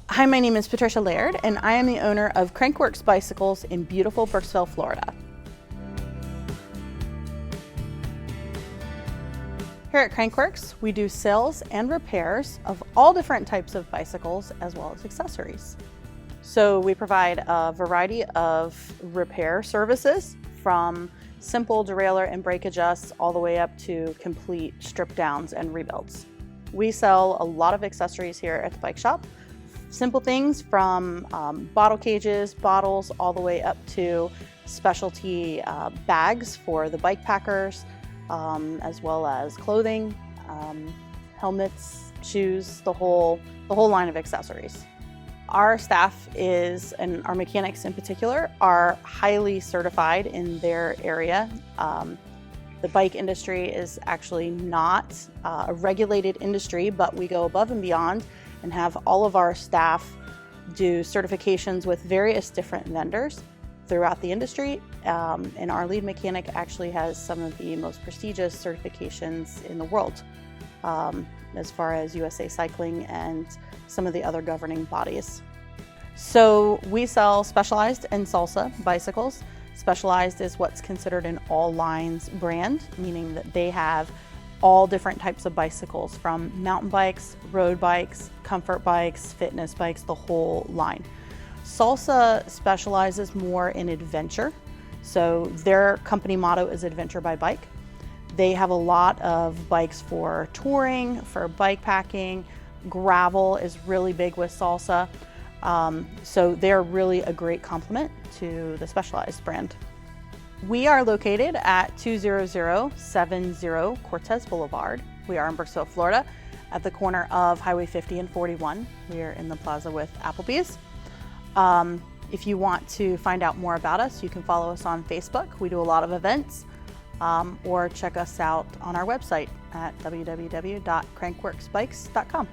Hi, my name is Patricia Laird, and I am the owner of Crankworks Bicycles in beautiful Brooksville, Florida. Here at Crankworks, we do sales and repairs of all different types of bicycles as well as accessories. So we provide a variety of repair services from simple derailleur and brake adjusts all the way up to complete strip downs and rebuilds. We sell a lot of accessories here at the bike shop. Simple things from bottle cages, bottles, all the way up to specialty bags for the bike packers, as well as clothing, helmets, shoes, the whole line of accessories. Our staff and our mechanics in particular are highly certified in their area. The bike industry is actually not a regulated industry, but we go above and beyond and have all of our staff do certifications with various different vendors throughout the industry. And our lead mechanic actually has some of the most prestigious certifications in the world, as far as USA Cycling and some of the other governing bodies. So we sell Specialized and Salsa bicycles. Specialized is what's considered an all lines brand, meaning that they have all different types of bicycles, from mountain bikes, road bikes, comfort bikes, fitness bikes, the whole line. Salsa specializes more in adventure. So their company motto is adventure by bike. They have a lot of bikes for touring, for bike packing. Gravel is really big with Salsa. So they're really a great complement to the Specialized brand. We are located at 20070 Cortez Boulevard. We are in Brooksville, Florida, at the corner of Highway 50 and 41. We are in the plaza with Applebee's. If you want to find out more about us, you can follow us on Facebook. We do a lot of events, or check us out on our website at www.crankworksbikes.com.